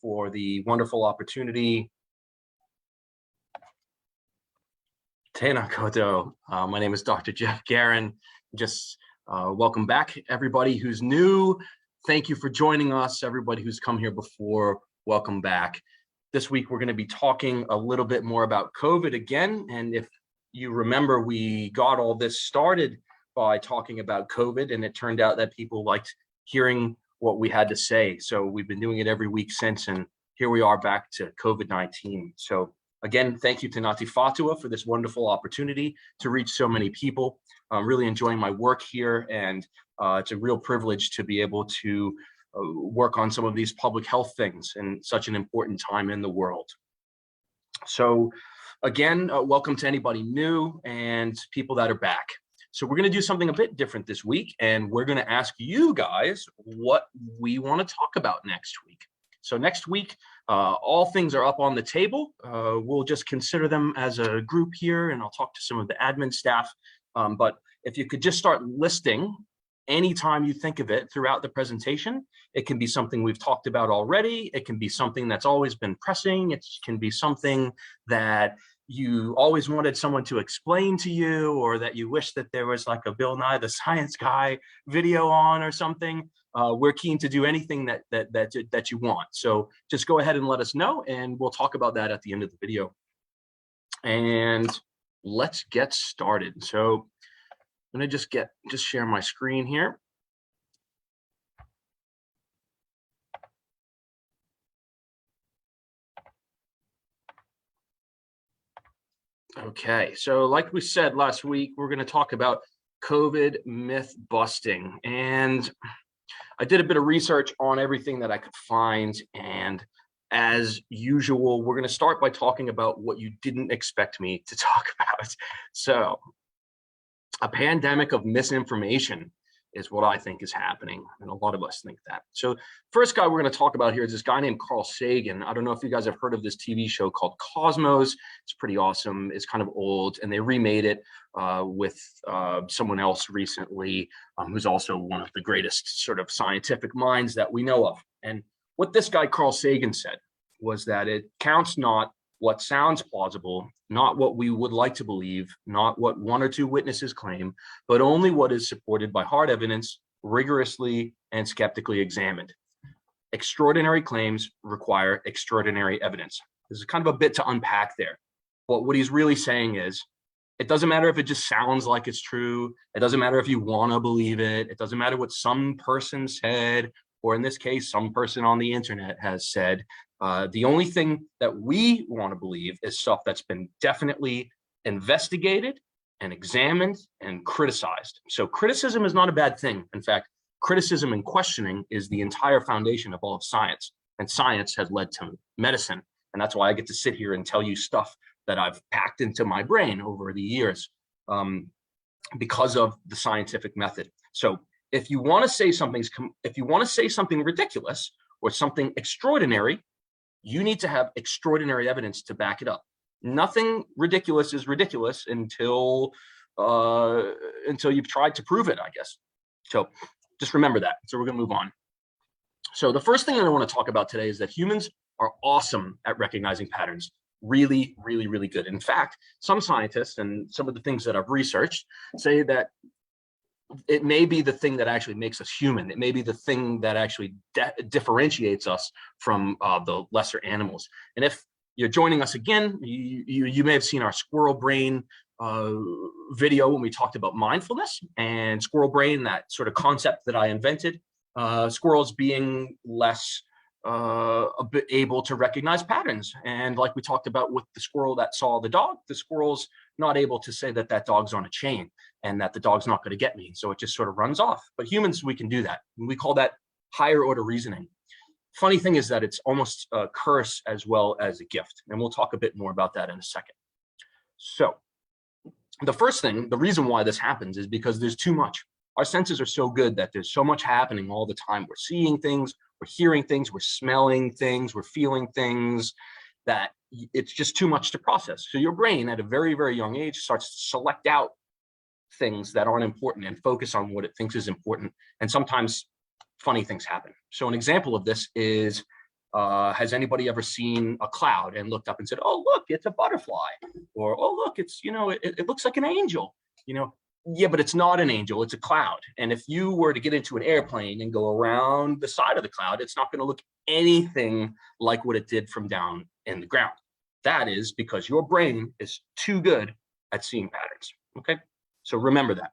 for the wonderful opportunity. Tēnā koutou. My name is Dr. Jeff Guerin. Just welcome back, everybody who's new. Thank you for joining us. Everybody who's come here before, welcome back. This week, we're going to be talking a little bit more about COVID again. And if you remember, we got all this started by talking about COVID, and it turned out that people liked hearing what we had to say. So we've been doing it every week since, and here we are back to COVID-19. So again, thank you to Ngāti Whātua for this wonderful opportunity to reach so many people. I'm really enjoying my work here, and it's a real privilege to be able to work on some of these public health things in such an important time in the world. So again, welcome to anybody new and people that are back. So we're going to do something a bit different this week, and we're going to ask you guys what we want to talk about next week. So next week, all things are up on the table. We'll just consider them as a group here, and I'll talk to some of the admin staff. But if you could just start listing anytime you think of it throughout the presentation. It can be something we've talked about already. It can be something that's always been pressing. It can be something that you always wanted someone to explain to you, or that you wish that there was like a Bill Nye the Science Guy video on or something. We're keen to do anything that you want. So just go ahead and let us know, and we'll talk about that at the end of the video. And let's get started. So I'm gonna just share my screen here. Okay, so like we said last week, we're going to talk about COVID myth busting. And I did a bit of research on everything that I could find. And as usual, we're going to start by talking about what you didn't expect me to talk about. So a pandemic of misinformation is what I think is happening, and a lot of us think that. So first guy we're going to talk about here is this guy named Carl Sagan. I don't know if you guys have heard of this TV show called Cosmos. It's pretty awesome. It's kind of old, and they remade it with someone else recently, who's also one of the greatest sort of scientific minds that we know of. And what this guy Carl Sagan said was that it counts not what sounds plausible, not what we would like to believe, not what one or two witnesses claim, but only what is supported by hard evidence, rigorously and skeptically examined. Extraordinary claims require extraordinary evidence. There's kind of a bit to unpack there. But what he's really saying is, it doesn't matter if it just sounds like it's true. It doesn't matter if you want to believe it. It doesn't matter what some person said, or in this case, some person on the internet has said. The only thing that we want to believe is stuff that's been definitely investigated and examined and criticized. So criticism is not a bad thing. In fact, criticism and questioning is the entire foundation of all of science. And science has led to medicine. And that's why I get to sit here and tell you stuff that I've packed into my brain over the years because of the scientific method. So if you want to say something ridiculous or something extraordinary, you need to have extraordinary evidence to back it up. Nothing ridiculous is ridiculous until you've tried to prove it, I guess. So just remember that. So we're going to move on. So the first thing that I want to talk about today is that humans are awesome at recognizing patterns. Really, really, really good. In fact, some scientists and some of the things that I've researched say that it may be the thing that actually makes us human. It may be the thing that actually differentiates us from the lesser animals. And if you're joining us again, you may have seen our squirrel brain video when we talked about mindfulness and squirrel brain, that sort of concept that I invented. Squirrels being less a bit able to recognize patterns. And like we talked about with the squirrel that saw the dog, the squirrel's not able to say that that dog's on a chain and that the dog's not going to get me. So it just sort of runs off. But humans, we can do that. And we call that higher order reasoning. Funny thing is that it's almost a curse as well as a gift. And we'll talk a bit more about that in a second. So the first thing, the reason why this happens is because there's too much. Our senses are so good that there's so much happening all the time. We're seeing things, we're hearing things, we're smelling things, we're feeling things, that it's just too much to process. So your brain at a very, very young age starts to select out things that aren't important and focus on what it thinks is important. And sometimes funny things happen. So an example of this is Has anybody ever seen a cloud and looked up and said, oh, look, it's a butterfly, or, oh, look, it's, it looks like an angel, Yeah, but it's not an angel, it's a cloud. And if you were to get into an airplane and go around the side of the cloud, it's not going to look anything like what it did from down in the ground. That is because your brain is too good at seeing patterns. Okay, so remember that.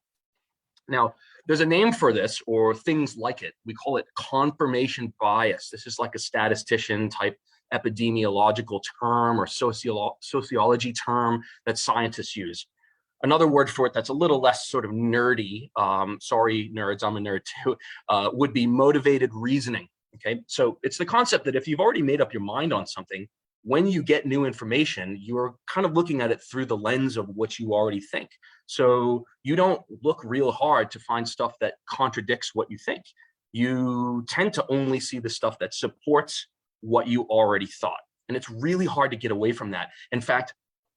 Now, there's a name for this, or things like it. We call it confirmation bias. This is like a statistician type epidemiological term or sociology term that scientists use. Another word for it that's a little less sort of nerdy, sorry nerds, I'm a nerd too, would be motivated reasoning. Okay, so it's the concept that if you've already made up your mind on something, when you get new information, you're kind of looking at it through the lens of what you already think. So you don't look real hard to find stuff that contradicts what you think. You tend to only see the stuff that supports what you already thought. And it's really hard to get away from that. In fact,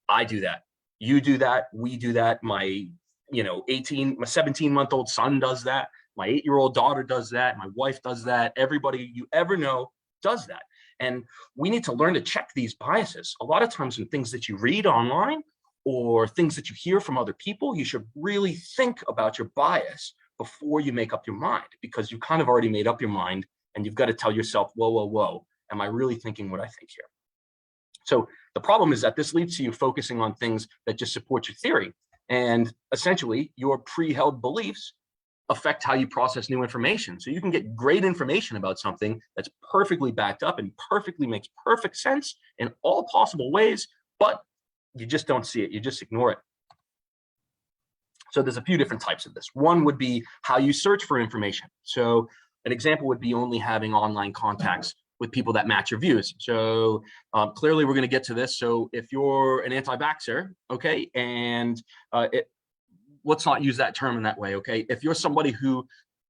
I do that. You do that. We do that. My 17-month-old son does that. My 8-year-old daughter does that. My wife does that. Everybody you ever know does that. And we need to learn to check these biases. A lot of times in things that you read online or things that you hear from other people, you should really think about your bias before you make up your mind, because you kind of already made up your mind and you've got to tell yourself, whoa, whoa, whoa, am I really thinking what I think here? So the problem is that this leads to you focusing on things that just support your theory. And essentially your pre-held beliefs affect how you process new information. So you can get great information about something that's perfectly backed up and makes perfect sense in all possible ways, but you just don't see it. You just ignore it. So there's a few different types of this. One would be how you search for information. So an example would be only having online contacts with people that match your views. So clearly we're going to get to this. So if you're an anti-vaxxer, okay, and let's not use that term in that way, okay? If you're somebody who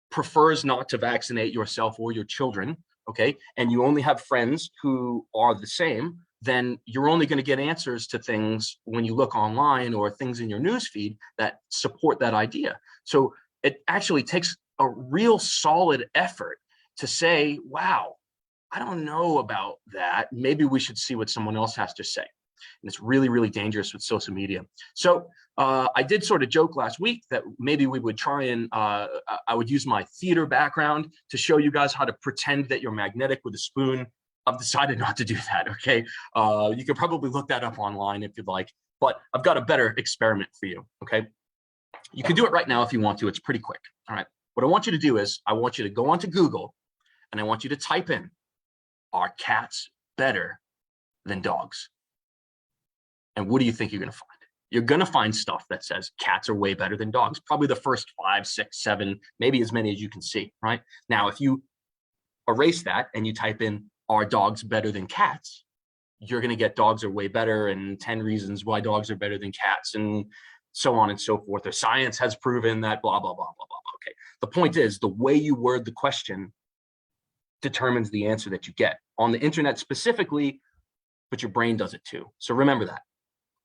prefers not to vaccinate yourself or your children, okay, and you only have friends who are the same, then you're only going to get answers to things when you look online or things in your news feed that support that idea. So it actually takes a real solid effort to say, wow, I don't know about that. Maybe we should see what someone else has to say. And it's really, really dangerous with social media. So I did sort of joke last week that maybe we would try and I would use my theater background to show you guys how to pretend that you're magnetic with a spoon. I've decided not to do that, okay? You can probably look that up online if you'd like, but I've got a better experiment for you, okay? You can do it right now if you want to. It's pretty quick, all right? What I want you to do is I want you to go onto Google and I want you to type in, are cats better than dogs? And what do you think you're going to find? You're going to find stuff that says cats are way better than dogs. Probably the first 5, 6, 7, maybe as many as you can see, right? Now, if you erase that and you type in, are dogs better than cats? You're going to get dogs are way better and 10 reasons why dogs are better than cats and so on and so forth. Or science has proven that blah, blah, blah, blah, blah. Okay. The point is the way you word the question determines the answer that you get on the internet specifically, but your brain does it too. So remember that.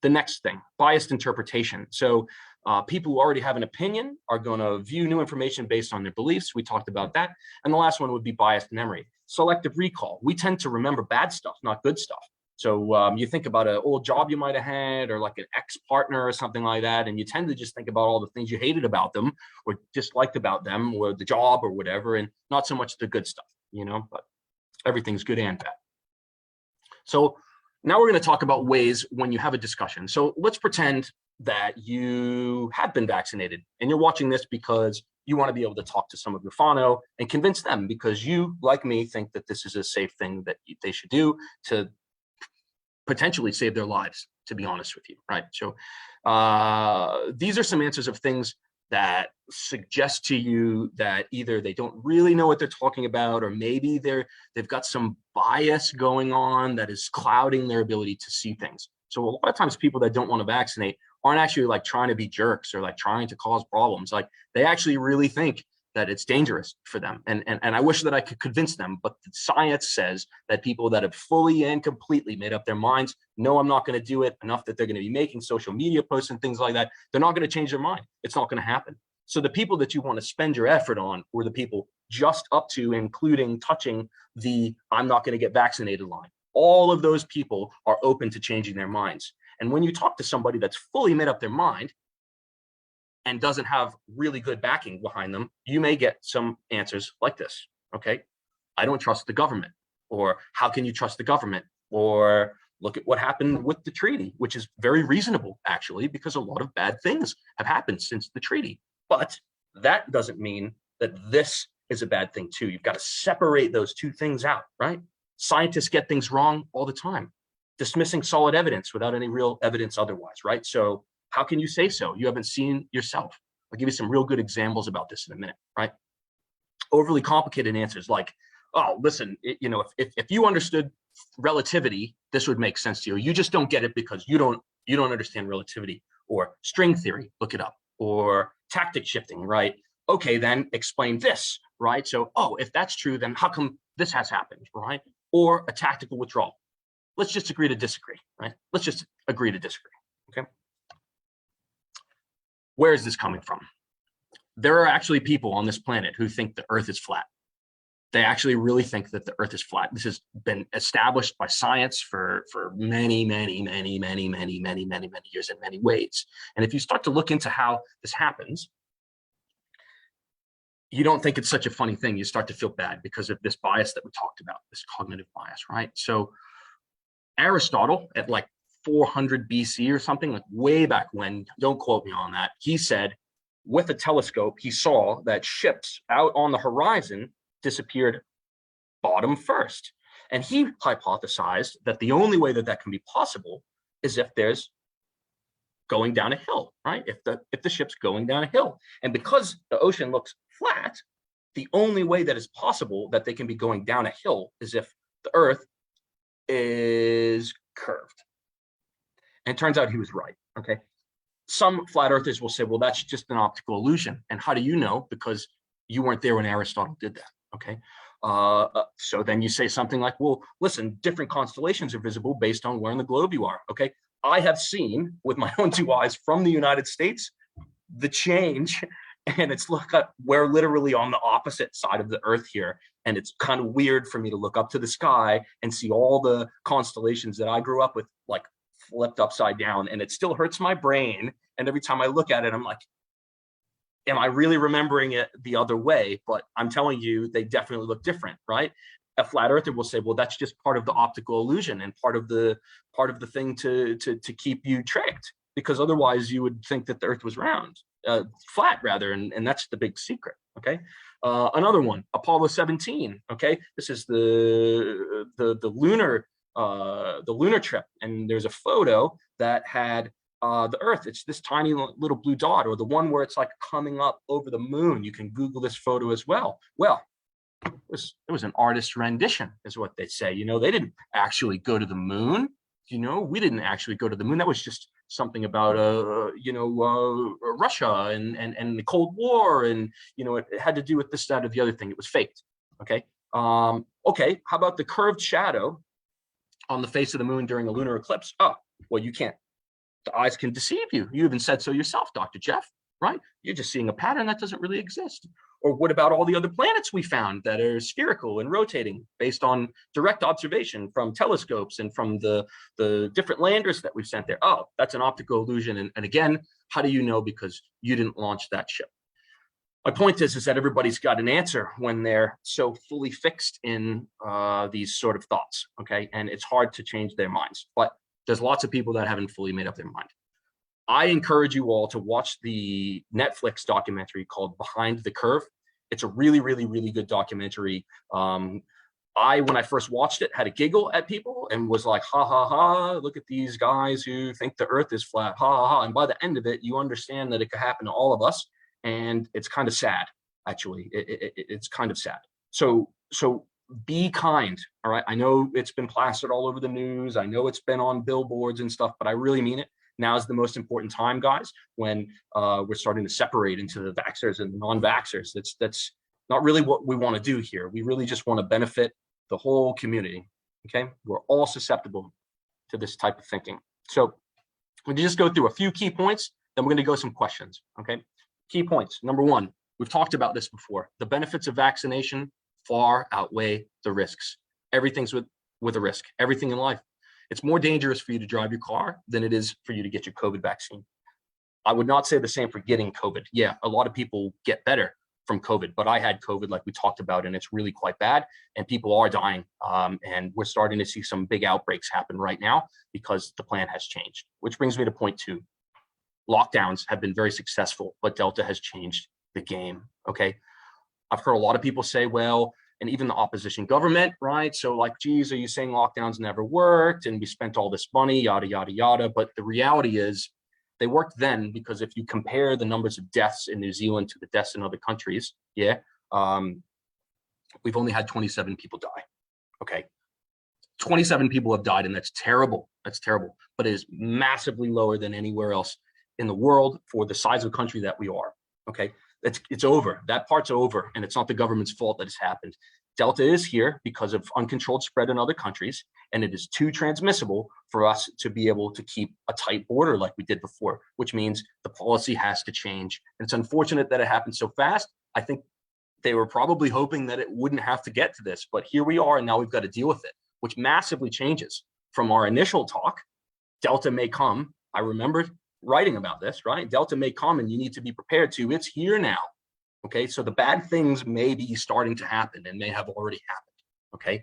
The next thing, biased interpretation. So people who already have an opinion are going to view new information based on their beliefs. We talked about that. And the last one would be biased memory. Selective recall. We tend to remember bad stuff, not good stuff. So you think about an old job you might have had or like an ex-partner or something like that, and you tend to just think about all the things you hated about them or disliked about them or the job or whatever, and not so much the good stuff, but everything's good and bad. So now we're going to talk about ways when you have a discussion. So let's pretend that you have been vaccinated and you're watching this because you want to be able to talk to some of your whānau and convince them because you, like me, think that this is a safe thing that they should do to potentially save their lives, to be honest with you, right? So these are some answers of things that suggest to you that either they don't really know what they're talking about, or maybe they've got some bias going on that is clouding their ability to see things. So a lot of times people that don't want to vaccinate aren't actually like trying to be jerks or like trying to cause problems. Like they actually really think that it's dangerous for them. And I wish that I could convince them, but the science says that people that have fully and completely made up their minds, no, I'm not going to do it, enough that they're going to be making social media posts and things like that, they're not going to change their mind. It's not going to happen. So the people that you want to spend your effort on were the people just up to, including touching the I'm not going to get vaccinated line. All of those people are open to changing their minds. And when you talk to somebody that's fully made up their mind and doesn't have really good backing behind them, you may get some answers like this. Okay, I don't trust the government. Or how can you trust the government? Or look at what happened with the treaty, which is very reasonable, actually, because a lot of bad things have happened since the treaty. But that doesn't mean that this is a bad thing too. You've got to separate those two things out, right? Scientists get things wrong all the time, dismissing solid evidence without any real evidence otherwise, right? So how can you say so? You haven't seen yourself. I'll give you some real good examples about this in a minute, right? Overly complicated answers like, oh, listen, if you understood relativity, this would make sense to you. You just don't get it because you don't understand relativity. Or string theory, look it up. Or tactic shifting, right? Okay, then explain this, right? So, oh, if that's true, then how come this has happened, right? Or a tactical withdrawal. Let's just agree to disagree, right? Let's just agree to disagree, okay? Where is this coming from? There are actually people on this planet who think the Earth is flat. They actually really think that the Earth is flat. This has been established by science for many, many, many, many, many, many, many, many years in many ways. And if you start to look into how this happens, you don't think it's such a funny thing. You start to feel bad because of this bias that we talked about, this cognitive bias, right? So Aristotle at like 400 BC or something, like way back when, don't quote me on that, he said with a telescope, he saw that ships out on the horizon disappeared bottom first. And he hypothesized that the only way that can be possible is if there's going down a hill, right? If the ship's going down a hill. And because the ocean looks flat, the only way that is possible that they can be going down a hill is if the Earth is curved. And it turns out he was right, okay? Some flat earthers will say, well, that's just an optical illusion. And how do you know? Because you weren't there when Aristotle did that, okay? So then you say something like, well, listen, different constellations are visible based on where in the globe you are, okay? I have seen with my own two eyes from the United States, the change, and it's we're literally on the opposite side of the Earth here. And it's kind of weird for me to look up to the sky and see all the constellations that I grew up with, like flipped upside down, and it still hurts my brain. And every time I look at it, I'm like, am I really remembering it the other way? But I'm telling you, they definitely look different, right? A flat earther will say, well, that's just part of the optical illusion and part of the thing to keep you tricked, because otherwise you would think that the Earth was round, flat rather, and that's the big secret. Okay, another one, Apollo 17. Okay, this is the lunar trip, and there's a photo that had the Earth. It's this tiny little blue dot, or the one where it's like coming up over the moon. You can Google this photo as well. Well, it was an artist's rendition, is what they say. They didn't actually go to the moon. We didn't actually go to the moon. That was just something about Russia and the Cold War, and it had to do with this, that, or the other thing. It was faked. Okay. Okay. How about the curved shadow on the face of the moon during a lunar eclipse? Oh, well, you can't. The eyes can deceive you. You even said so yourself, Dr. Jeff, right? You're just seeing a pattern that doesn't really exist. Or what about all the other planets we found that are spherical and rotating based on direct observation from telescopes and from the different landers that we've sent there? Oh, that's an optical illusion. And again, how do you know? Because you didn't launch that ship. My point is that everybody's got an answer when they're so fully fixed in these sort of thoughts, okay? And it's hard to change their minds. But there's lots of people that haven't fully made up their mind. I encourage you all to watch the Netflix documentary called Behind the Curve. It's a really, really, really good documentary. When I first watched it, had a giggle at people and was like, ha, ha, ha, look at these guys who think the Earth is flat, ha, ha, ha. And by the end of it, you understand that it could happen to all of us. And it's kind of sad, actually. It's kind of sad. So be kind, all right? I know it's been plastered all over the news. I know it's been on billboards and stuff, but I really mean it. Now is the most important time, guys, when we're starting to separate into the vaxxers and the non-vaxxers. That's not really what we want to do here. We really just want to benefit the whole community, okay? We're all susceptible to this type of thinking. So we'll just go through a few key points, then we're going to go some questions, okay? Key points. Number one, we've talked about this before. The benefits of vaccination far outweigh the risks. Everything's with a risk, everything in life. It's more dangerous for you to drive your car than it is for you to get your COVID vaccine. I would not say the same for getting COVID. Yeah, a lot of people get better from COVID, but I had COVID like we talked about, and it's really quite bad, and people are dying. And we're starting to see some big outbreaks happen right now because the plan has changed, which brings me to point two. Lockdowns have been very successful, but Delta has changed the game, okay? I've heard a lot of people say, well, and even the opposition government, right? So like, geez, are you saying lockdowns never worked and we spent all this money, yada, yada, yada. But the reality is they worked then, because if you compare the numbers of deaths in New Zealand to the deaths in other countries, yeah, we've only had 27 people die, okay? 27 people have died, and that's terrible. That's terrible, but it is massively lower than anywhere else in the world for the size of the country that we are, okay? It's over. That part's over, and it's not the government's fault that it's happened. Delta is here because of uncontrolled spread in other countries, and it is too transmissible for us to be able to keep a tight border like we did before, which means the policy has to change. And it's unfortunate that it happened so fast. I think they were probably hoping that it wouldn't have to get to this, but here we are, and now we've got to deal with it, which massively changes from our initial talk. Delta may come. I remember writing about this, right? Delta may come, and you need to be prepared to. It's here now, okay? So the bad things may be starting to happen and may have already happened, okay?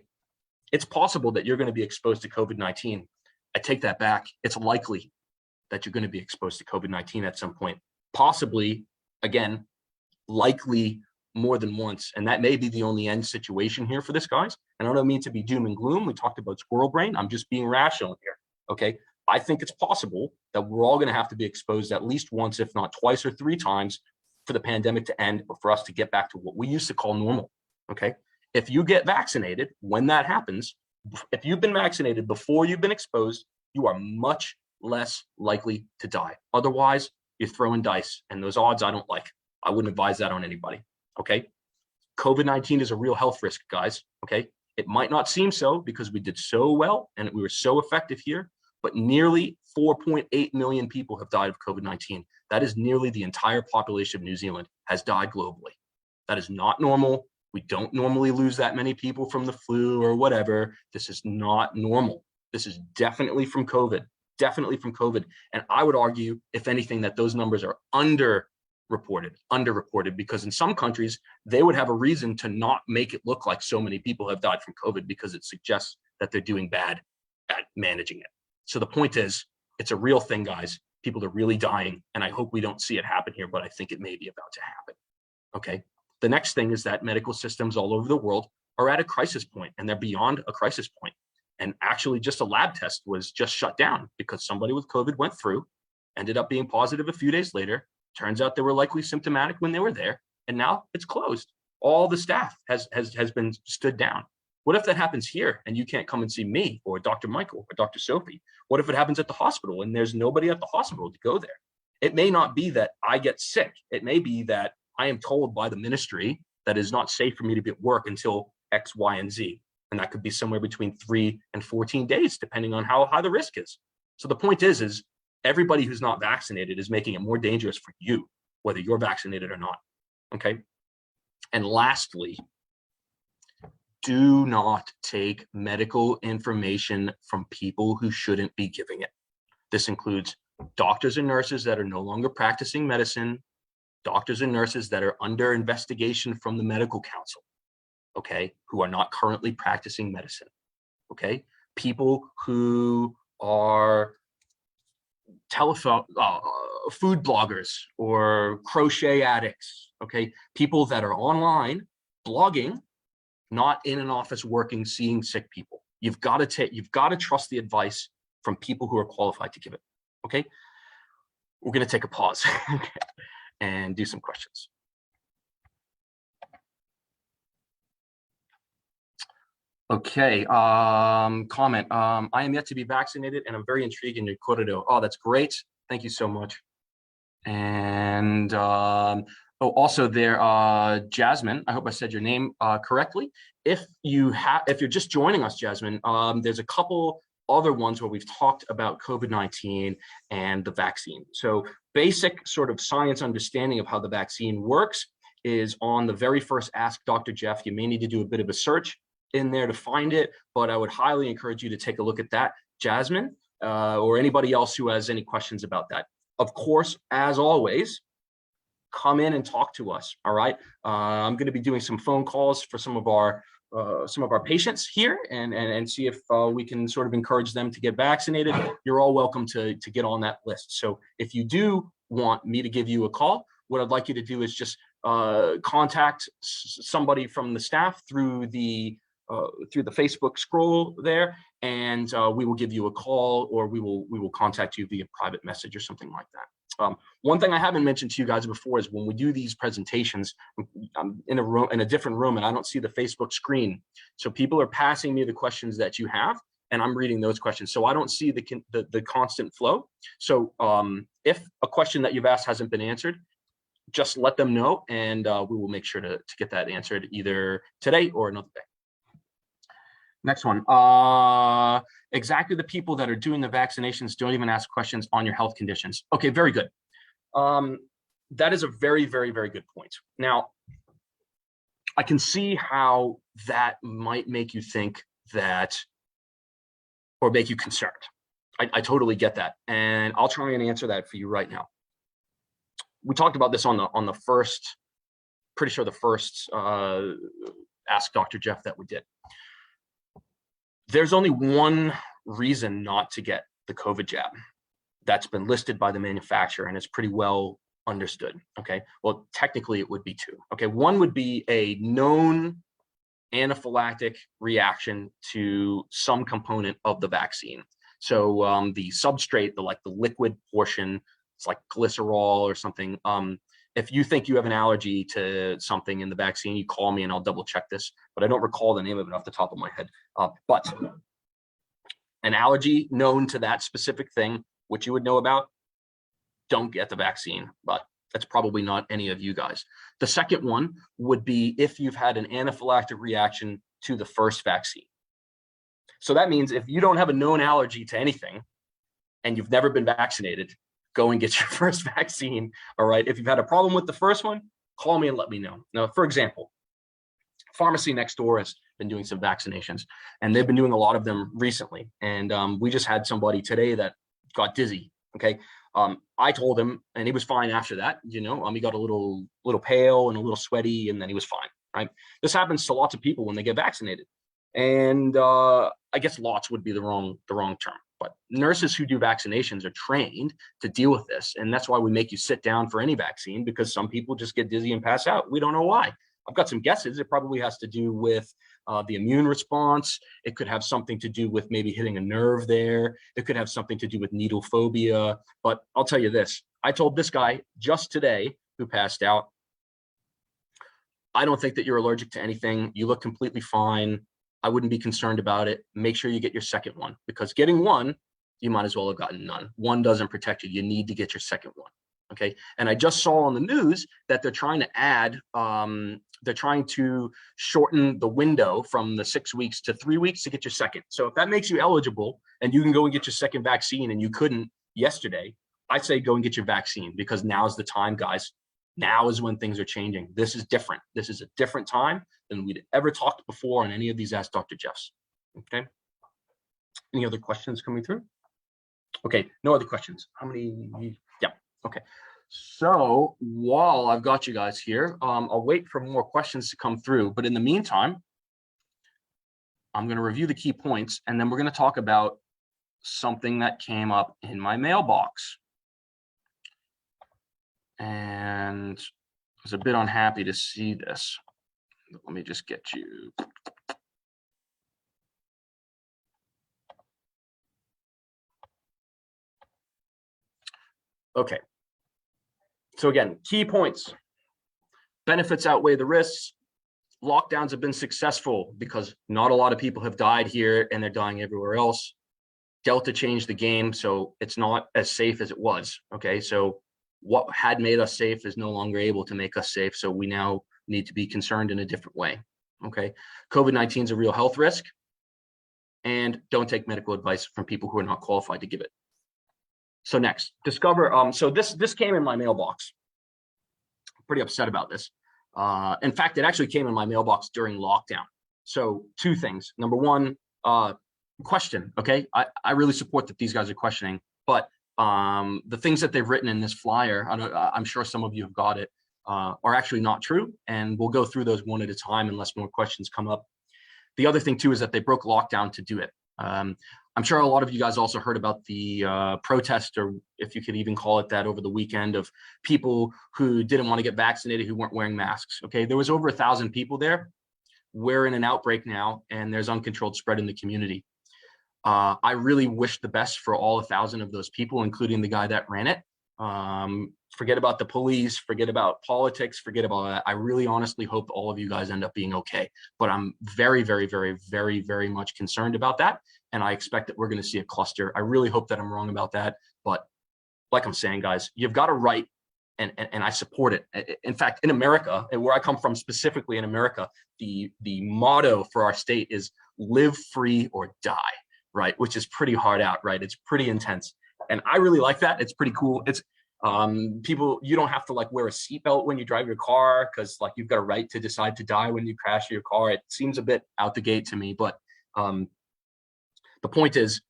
It's possible that you're going to be exposed to COVID-19. I take that back. It's likely that you're going to be exposed to COVID-19 at some point, possibly, again, likely more than once. And that may be the only end situation here for this, guys. And I don't mean to be doom and gloom. We talked about squirrel brain. I'm just being rational here, okay? I think it's possible that we're all going to have to be exposed at least once, if not twice or three times, for the pandemic to end, or for us to get back to what we used to call normal, okay? If you get vaccinated, when that happens, if you've been vaccinated before you've been exposed, you are much less likely to die. Otherwise, you're throwing dice, and those odds I don't like. I wouldn't advise that on anybody, okay? COVID-19 is a real health risk, guys, okay? It might not seem so because we did so well and we were so effective here, but nearly 4.8 million people have died of COVID-19. That is nearly the entire population of New Zealand has died globally. That is not normal. We don't normally lose that many people from the flu or whatever. This is not normal. This is definitely from COVID, definitely from COVID. And I would argue, if anything, that those numbers are underreported, because in some countries, they would have a reason to not make it look like so many people have died from COVID, because it suggests that they're doing bad at managing it. So the point is, it's a real thing, guys. People are really dying, and I hope we don't see it happen here, but I think it may be about to happen, okay? The next thing is that medical systems all over the world are at a crisis point, and they're beyond a crisis point. And actually, just a lab test was just shut down because somebody with COVID went through, ended up being positive a few days later. Turns out they were likely symptomatic when they were there, and now it's closed. All the staff has been stood down. What if that happens here and you can't come and see me or Dr. Michael or Dr. Sophie? What if it happens at the hospital and there's nobody at the hospital to go there? It may not be that I get sick. It may be that I am told by the ministry that it's not safe for me to be at work until X, Y, and Z. And that could be somewhere between 3 and 14 days, depending on how high the risk is. So the point is everybody who's not vaccinated is making it more dangerous for you, whether you're vaccinated or not, okay? And lastly, do not take medical information from people who shouldn't be giving it. This includes doctors and nurses that are no longer practicing medicine, doctors and nurses that are under investigation from the medical council, okay, who are not currently practicing medicine, okay? People who are food bloggers or crochet addicts, okay? People that are online blogging, not in an office working, seeing sick people. You've got to trust the advice from people who are qualified to give it, okay? We're going to take a pause and do some questions. Okay, comment. I am yet to be vaccinated and I'm very intrigued in your corridor. Oh, that's great. Thank you so much. And also there, Jasmine, I hope I said your name correctly. If you're just joining us, Jasmine, there's a couple other ones where we've talked about COVID-19 and the vaccine. So basic sort of science understanding of how the vaccine works is on the very first Ask Dr. Jeff. You may need to do a bit of a search in there to find it, but I would highly encourage you to take a look at that, Jasmine, or anybody else who has any questions about that. Of course, as always, come in and talk to us. All right. I'm going to be doing some phone calls for some of our patients here and see if we can sort of encourage them to get vaccinated. You're all welcome to get on that list. So if you do want me to give you a call, what I'd like you to do is just contact somebody from the staff through the Facebook scroll there, and we will give you a call, or we will contact you via private message or something like that. One thing I haven't mentioned to you guys before is when we do these presentations, I'm in a different room, and I don't see the Facebook screen. So people are passing me the questions that you have, and I'm reading those questions. So I don't see the constant flow. So if a question that you've asked hasn't been answered, just let them know, and we will make sure to get that answered either today or another day. Next one. Exactly the people that are doing the vaccinations don't even ask questions on your health conditions. Okay, very good. That is a very, very, very good point. Now, I can see how that might make you think that, or make you concerned. I totally get that, and I'll try and answer that for you right now. We talked about this on the first, pretty sure the first Ask Dr. Jeff that we did. There's only one reason not to get the COVID jab that's been listed by the manufacturer, and it's pretty well understood. Okay, well, technically it would be two. Okay, one would be a known anaphylactic reaction to some component of the vaccine. So the substrate, the liquid portion, it's like glycerol or something. If you think you have an allergy to something in the vaccine, you call me and I'll double check this, but I don't recall the name of it off the top of my head. But an allergy known to that specific thing, which you would know about, don't get the vaccine, but that's probably not any of you guys. The second one would be if you've had an anaphylactic reaction to the first vaccine. So that means if you don't have a known allergy to anything and you've never been vaccinated, go and get your first vaccine. All right. If you've had a problem with the first one, call me and let me know. Now, for example, pharmacy next door has been doing some vaccinations, and they've been doing a lot of them recently. And we just had somebody today that got dizzy. Okay. I told him, and he was fine after that. You know, he got a little pale and a little sweaty, and then he was fine. Right. This happens to lots of people when they get vaccinated. And I guess lots would be the wrong term. But nurses who do vaccinations are trained to deal with this. And that's why we make you sit down for any vaccine, because some people just get dizzy and pass out. We don't know why. I've got some guesses. It probably has to do with the immune response. It could have something to do with maybe hitting a nerve there. It could have something to do with needle phobia. But I'll tell you this. I told this guy just today who passed out, I don't think that you're allergic to anything. You look completely fine. I wouldn't be concerned about it. Make sure you get your second one, because getting one, you might as well have gotten none. One doesn't protect you. You need to get your second one. Okay. And I just saw on the news that they're trying to add, they're trying to shorten the window from the 6 weeks to 3 weeks to get your second. So if that makes you eligible and you can go and get your second vaccine and you couldn't yesterday, I say go and get your vaccine, because now's the time, guys. Now is when things are changing. This is different. This is a different time than we'd ever talked before on any of these Ask Dr. Jeffs. Okay. Any other questions coming through? Okay. No other questions. How many? Yeah. Okay. So while I've got you guys here, I'll wait for more questions to come through. But in the meantime, I'm going to review the key points, and then we're going to talk about something that came up in my mailbox. And I was a bit unhappy to see this. Let me just get you. Okay. So again, key points. Benefits outweigh the risks. Lockdowns have been successful because not a lot of people have died here and they're dying everywhere else. Delta changed the game, so it's not as safe as it was. Okay, so what had made us safe is no longer able to make us safe. So we now need to be concerned in a different way. Okay, COVID-19 is a real health risk. and don't take medical advice from people who are not qualified to give it. So next, discover. So this came in my mailbox. Pretty upset about this. In fact, it actually came in my mailbox during lockdown. So two things. Number one, question. Okay, I really support that these guys are questioning, but the things that they've written in this flyer, I'm sure some of you have got it, are actually not true, and we'll go through those one at a time unless more questions come up. The other thing too is that they broke lockdown to do it. I'm sure a lot of you guys also heard about the protest, or if you could even call it that, over the weekend, of people who didn't want to get vaccinated, who weren't wearing masks. Okay, there was over 1,000 people there. We're in an outbreak now, and there's uncontrolled spread in the community. I really wish the best for all 1,000 of those people, including the guy that ran it. Forget about the police, forget about politics, forget about that. I really honestly hope all of you guys end up being okay. But I'm very, very, very, very, very much concerned about that. And I expect that we're going to see a cluster. I really hope that I'm wrong about that. But like I'm saying, guys, you've got a right, and I support it. In fact, in America, and where I come from specifically in America, the motto for our state is live free or die, right? Which is pretty hard out, right? It's pretty intense. And I really like that. It's pretty cool. It's people, you don't have to like wear a seatbelt when you drive your car, because like you've got a right to decide to die when you crash your car. It seems a bit out the gate to me, but the point is,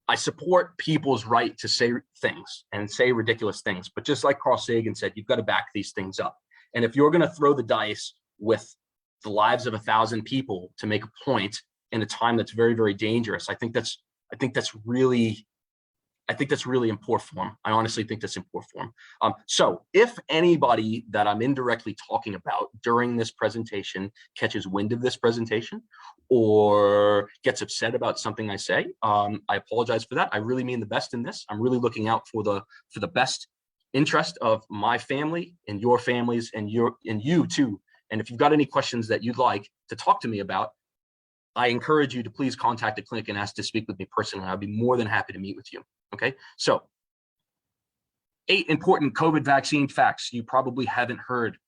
I support people's right to say things and say ridiculous things, but just like Carl Sagan said, you've got to back these things up. And if you're going to throw the dice with the lives of 1,000 people to make a point in a time that's very, very dangerous, I think that's really in poor form. I honestly think that's in poor form. So if anybody that I'm indirectly talking about during this presentation catches wind of this presentation or gets upset about something I say, I apologize for that. I really mean the best in this. I'm really looking out for the best interest of my family and your families and you too. And if you've got any questions that you'd like to talk to me about, I encourage you to please contact the clinic and ask to speak with me personally. I'll be more than happy to meet with you. Okay, so 8 important COVID vaccine facts you probably haven't heard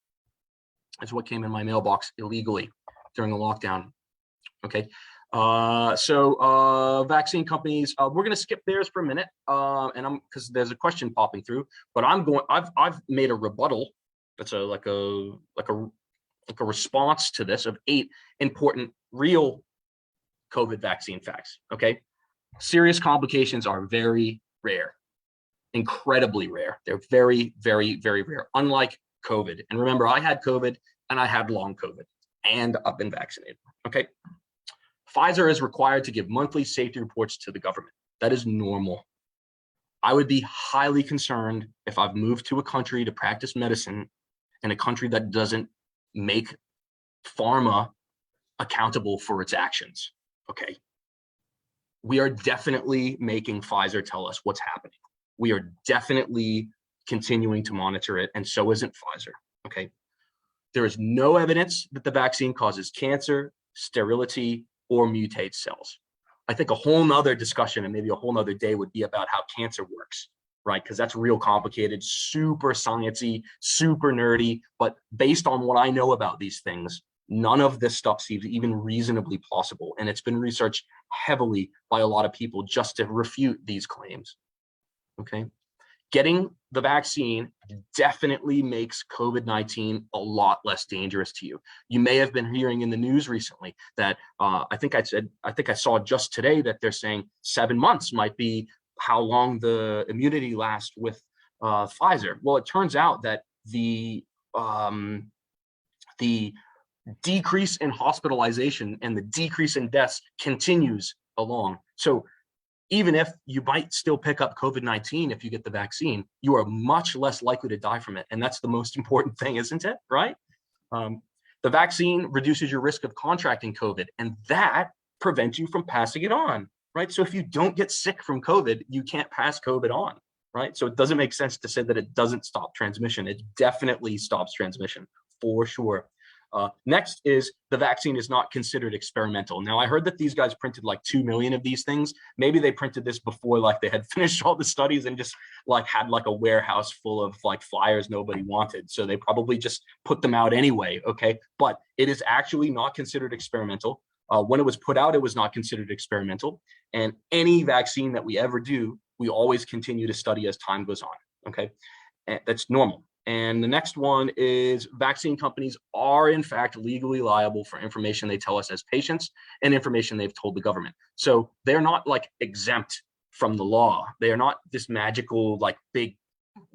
is what came in my mailbox illegally during the lockdown. Okay, vaccine companies, we're going to skip theirs for a minute, and because there's a question popping through, but I've made a rebuttal that's like a response to this of 8 important real COVID vaccine facts. Okay. Serious complications are very rare, incredibly rare. They're very, very, very rare, unlike COVID. And remember, I had COVID and I had long COVID and I've been vaccinated. Okay. Pfizer is required to give monthly safety reports to the government. That is normal. I would be highly concerned if I've moved to a country to practice medicine, in a country that doesn't make pharma accountable for its actions. Okay. We are definitely making Pfizer tell us what's happening. We are definitely continuing to monitor it, and so isn't Pfizer. Okay. There is no evidence that the vaccine causes cancer, sterility, or mutates cells. I think a whole nother discussion and maybe a whole nother day would be about how cancer works, right? Because that's real complicated, super sciencey, super nerdy, but based on what I know about these things, none of this stuff seems even reasonably plausible. And it's been researched heavily by a lot of people just to refute these claims. Okay. Getting the vaccine definitely makes COVID-19 a lot less dangerous to you. You may have been hearing in the news recently that I think I saw just today that they're saying 7 months might be how long the immunity lasts with Pfizer. Well, it turns out that the decrease in hospitalization and the decrease in deaths continues along. So even if you might still pick up COVID-19 if you get the vaccine, you are much less likely to die from it. And that's the most important thing, isn't it? Right? The vaccine reduces your risk of contracting COVID, and that prevents you from passing it on, right? So if you don't get sick from COVID, you can't pass COVID on, right? So it doesn't make sense to say that it doesn't stop transmission. It definitely stops transmission for sure. Next is the vaccine is not considered experimental. Now, I heard that these guys printed like 2 million of these things. Maybe they printed this before like they had finished all the studies and just like had like a warehouse full of like flyers nobody wanted. So they probably just put them out anyway, okay? But it is actually not considered experimental. When it was put out, it was not considered experimental. And any vaccine that we ever do, we always continue to study as time goes on. Okay, and that's normal. And the next one is vaccine companies are in fact legally liable for information they tell us as patients and information they've told the government. So they're not like exempt from the law. They are not this magical, like big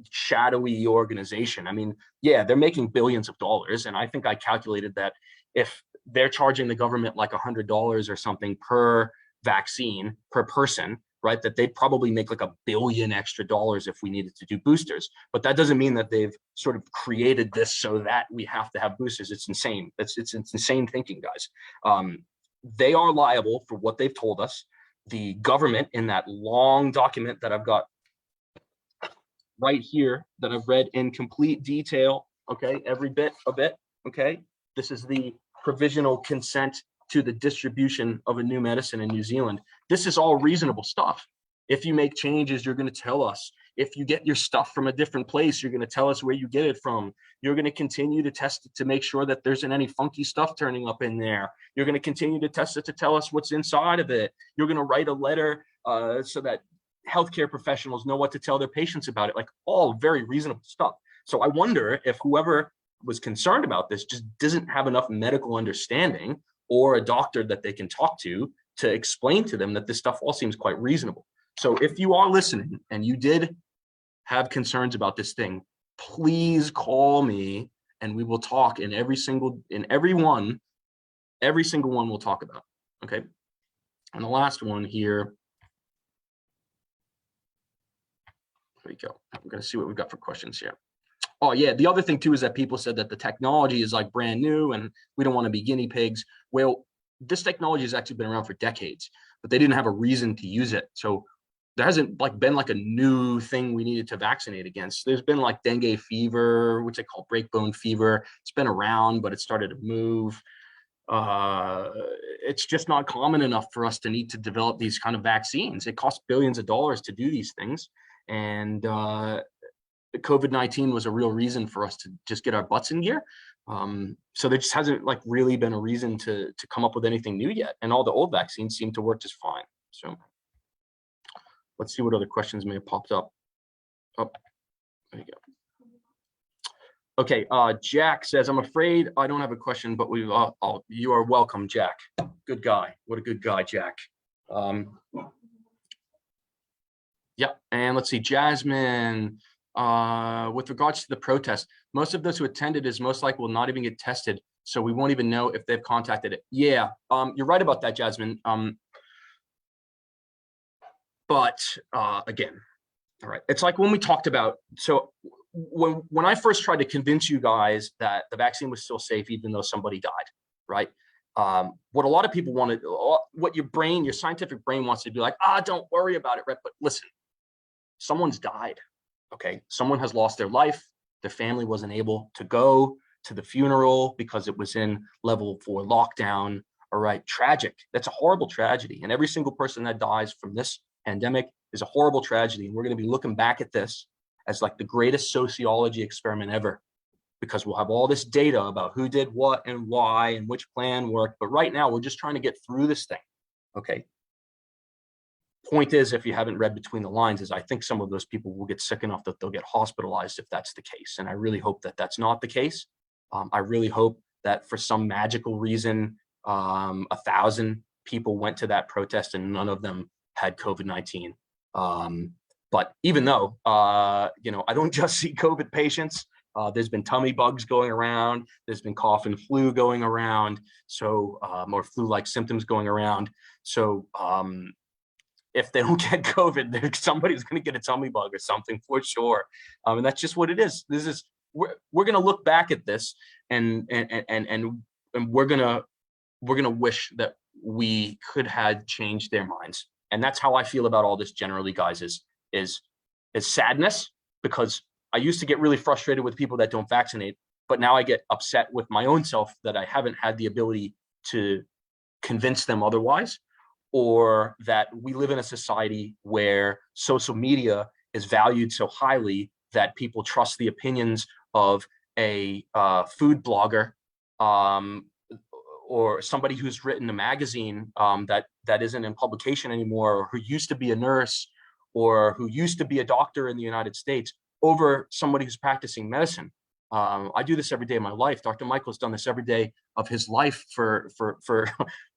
shadowy organization. I mean, yeah, they're making billions of dollars. And I think I calculated that if they're charging the government like $100 or something per vaccine per person, right, that they'd probably make like $1 billion extra if we needed to do boosters. But that doesn't mean that they've sort of created this so that we have to have boosters. It's insane. It's insane thinking, guys. They are liable for what they've told us. The government, in that long document that I've got right here, that I've read in complete detail, okay, every bit of it, okay, this is the provisional consent to the distribution of a new medicine in New Zealand. This is all reasonable stuff. If you make changes, you're going to tell us. If you get your stuff from a different place, you're going to tell us where you get it from. You're going to continue to test it to make sure that there isn't any funky stuff turning up in there. You're going to continue to test it to tell us what's inside of it. You're going to write a letter so that healthcare professionals know what to tell their patients about it. Like, all very reasonable stuff. So I wonder if whoever was concerned about this just doesn't have enough medical understanding or a doctor that they can talk to explain to them that this stuff all seems quite reasonable. So if you are listening and you did have concerns about this thing, please call me and we will talk in every single one we'll talk about. Okay. And the last one here, there we go. I'm going to see what we've got for questions here. Oh yeah, the other thing too is that people said that the technology is like brand new and we don't want to be guinea pigs. Well, this technology has actually been around for decades, but they didn't have a reason to use it. So there hasn't like been like a new thing we needed to vaccinate against. There's been like dengue fever, which they call breakbone fever. It's been around, but it started to move. It's just not common enough for us to need to develop these kind of vaccines. It costs billions of dollars to do these things. And COVID-19 was a real reason for us to just get our butts in gear. So there just hasn't like really been a reason to come up with anything new yet. And all the old vaccines seem to work just fine. So let's see what other questions may have popped up. Oh, there you go. Okay, Jack says, I'm afraid I don't have a question, but you are welcome, Jack. Good guy. What a good guy, Jack. Yeah, and let's see, Jasmine. With regards to the protest, most of those who attended is most likely will not even get tested, so we won't even know if they've contacted it. Yeah, you're right about that, Jasmine. But again, all right, it's like when we talked about, so when I first tried to convince you guys that the vaccine was still safe, even though somebody died, right? What a lot of people wanted, what your scientific brain wants to be like, don't worry about it, right? But listen, someone's died. Okay, someone has lost their life. Their family wasn't able to go to the funeral because it was in level 4 lockdown. All right, tragic. That's a horrible tragedy. And every single person that dies from this pandemic is a horrible tragedy. And we're going to be looking back at this as like the greatest sociology experiment ever, because we'll have all this data about who did what and why and which plan worked. But right now, we're just trying to get through this thing. Okay. Point is, if you haven't read between the lines, is I think some of those people will get sick enough that they'll get hospitalized if that's the case. And I really hope that that's not the case. I really hope that for some magical reason, 1,000 people went to that protest and none of them had COVID-19. But even though, I don't just see COVID patients, there's been tummy bugs going around, there's been cough and flu going around, so more flu-like symptoms going around. So if they don't get COVID, somebody's going to get a tummy bug or something for sure. And that's just what it is. We're going to look back at this and we're going to wish that we could have changed their minds. And that's how I feel about all this generally, guys, is sadness, because I used to get really frustrated with people that don't vaccinate, but now I get upset with my own self that I haven't had the ability to convince them otherwise, or that we live in a society where social media is valued so highly that people trust the opinions of a food blogger or somebody who's written a magazine that isn't in publication anymore, or who used to be a nurse, or who used to be a doctor in the United States, over somebody who's practicing medicine. I do this every day of my life. Dr. Michael's done this every day of his life for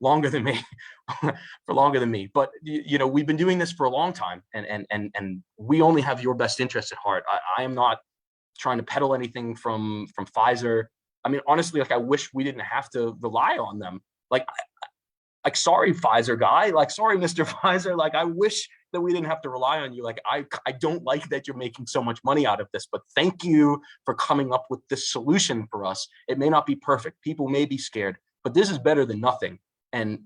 longer than me, for longer than me. But we've been doing this for a long time, and we only have your best interest at heart. I am not trying to peddle anything from Pfizer. I mean, honestly, like, I wish we didn't have to rely on them. Like, sorry, Pfizer guy, like, sorry, Mr. Pfizer, like, I wish that we didn't have to rely on you. Like, I don't like that you're making so much money out of this, but thank you for coming up with this solution for us. It may not be perfect. People may be scared, but this is better than nothing. And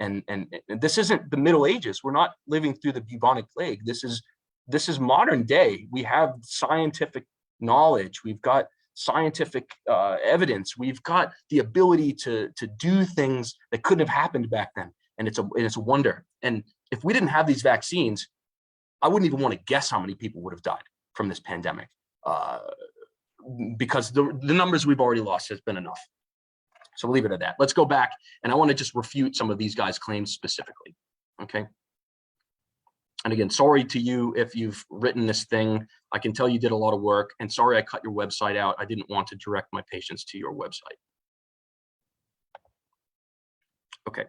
this isn't the Middle Ages. We're not living through the bubonic plague. This is modern day. We have scientific knowledge. We've got scientific evidence. We've got the ability to do things that couldn't have happened back then. And it's a wonder. And if we didn't have these vaccines, I wouldn't even want to guess how many people would have died from this pandemic, because the numbers we've already lost has been enough. So we'll leave it at that. Let's go back, and I want to just refute some of these guys' claims specifically. Okay. And again, sorry to you if you've written this thing. I can tell you did a lot of work, and sorry I cut your website out. I didn't want to direct my patients to your website. Okay.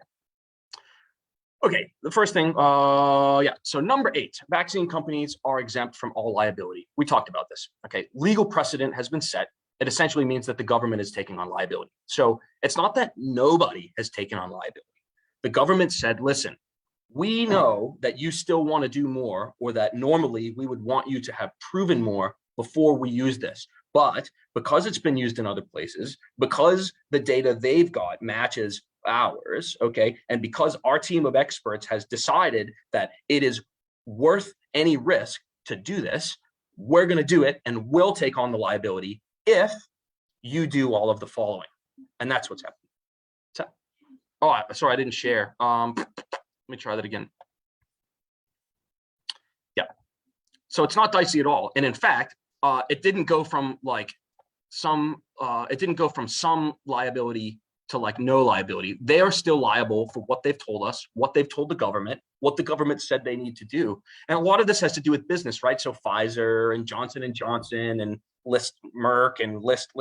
Okay, the first thing, so number 8, vaccine companies are exempt from all liability. We talked about this, okay? Legal precedent has been set. It essentially means that the government is taking on liability. So it's not that nobody has taken on liability. The government said, listen, we know that you still want to do more, or that normally we would want you to have proven more before we use this. But because it's been used in other places, because the data they've got matches ours, okay, and because our team of experts has decided that it is worth any risk to do this, we're going to do it, and we'll take on the liability if you do all of the following. And that's what's happening. So, oh, sorry, I didn't share. Let me try that again. Yeah. So it's not dicey at all. And in fact, it didn't go from some liability to like no liability. They are still liable for what they've told us, what they've told the government, what the government said they need to do. And a lot of this has to do with business, right? So Pfizer and Johnson & Johnson and Merck and list,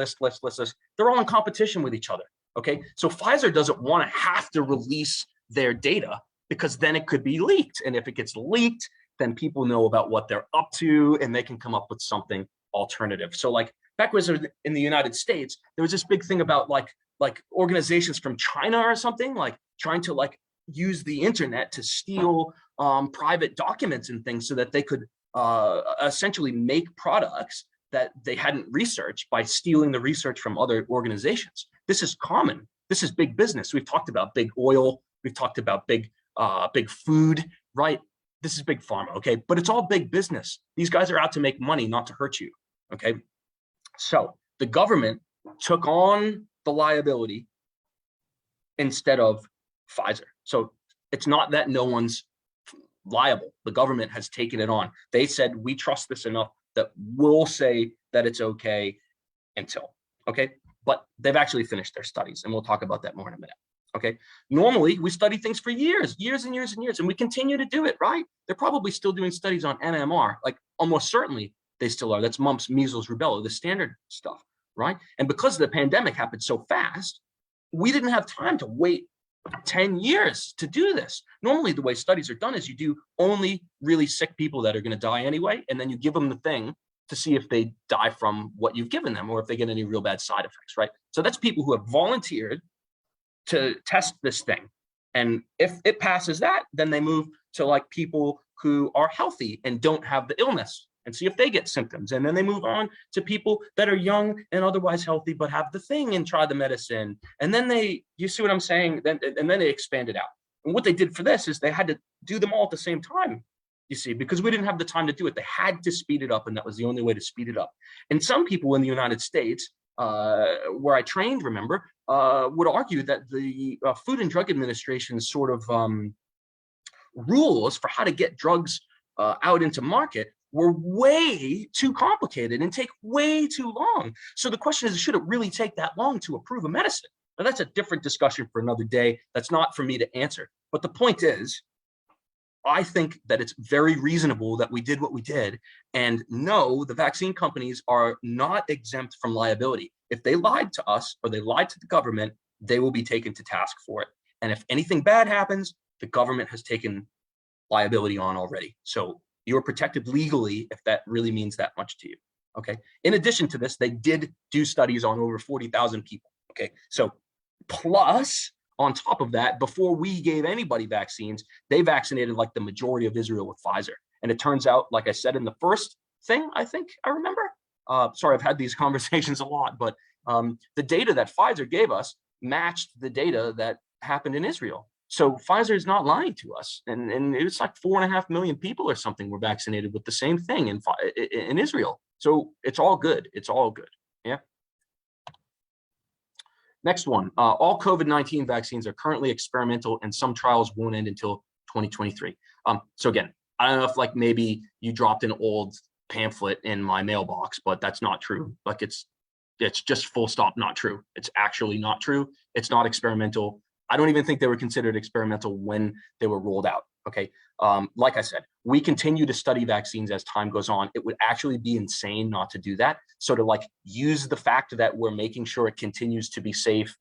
they're all in competition with each other, okay? So Pfizer doesn't want to have to release their data, because then it could be leaked. And if it gets leaked, then people know about what they're up to, and they can come up with something alternative. So like back when in the United States, there was this big thing about like organizations from China or something, like trying to like use the internet to steal private documents and things so that they could essentially make products that they hadn't researched by stealing the research from other organizations. This is common. This is big business. We've talked about big oil. We've talked about big food, right? This is big pharma, okay? But it's all big business. These guys are out to make money, not to hurt you, okay? So the government took on the liability instead of Pfizer. So it's not that no one's liable. The government has taken it on. They said, we trust this enough that we'll say that it's okay until, okay? But they've actually finished their studies, and we'll talk about that more in a minute. Okay. Normally, we study things for years and years and years, and we continue to do it, right? They're probably still doing studies on MMR, like almost certainly they still are. That's mumps, measles, rubella, the standard stuff, right? And because the pandemic happened so fast, we didn't have time to wait 10 years to do this. Normally, the way studies are done is you do only really sick people that are going to die anyway, and then you give them the thing to see if they die from what you've given them or if they get any real bad side effects, right? So that's people who have volunteered to test this thing. And if it passes that, then they move to like people who are healthy and don't have the illness and see if they get symptoms. And then they move on to people that are young and otherwise healthy, but have the thing and try the medicine. And then you see what I'm saying? And then they expand it out. And what they did for this is they had to do them all at the same time, you see, because we didn't have the time to do it. They had to speed it up, and that was the only way to speed it up. And some people in the United States, where I trained, remember, would argue that the Food and Drug Administration's sort of rules for how to get drugs out into market were way too complicated and take way too long. So the question is, should it really take that long to approve a medicine? Now, that's a different discussion for another day. That's not for me to answer. But the point is, I think that it's very reasonable that we did what we did. And no, the vaccine companies are not exempt from liability. If they lied to us or they lied to the government, they will be taken to task for it. And if anything bad happens, the government has taken liability on already. So you're protected legally if that really means that much to you. Okay. In addition to this, they did do studies on over 40,000 people. Okay. So plus, on top of that, before we gave anybody vaccines, they vaccinated like the majority of Israel with Pfizer. And it turns out, like I said in the first thing, I think I remember. Sorry, I've had these conversations a lot, but the data that Pfizer gave us matched the data that happened in Israel. So Pfizer is not lying to us. And it's like 4.5 million people or something were vaccinated with the same thing in Israel. So it's all good. It's all good. Yeah. Next one, all COVID-19 vaccines are currently experimental and some trials won't end until 2023. So again, I don't know if like maybe you dropped an old pamphlet in my mailbox, but that's not true. Like it's just full stop not true. It's actually not true. It's not experimental. I don't even think they were considered experimental when they were rolled out. Okay. Like I said, we continue to study vaccines as time goes on. It would actually be insane not to do that. So to like use the fact that we're making sure it continues to be safe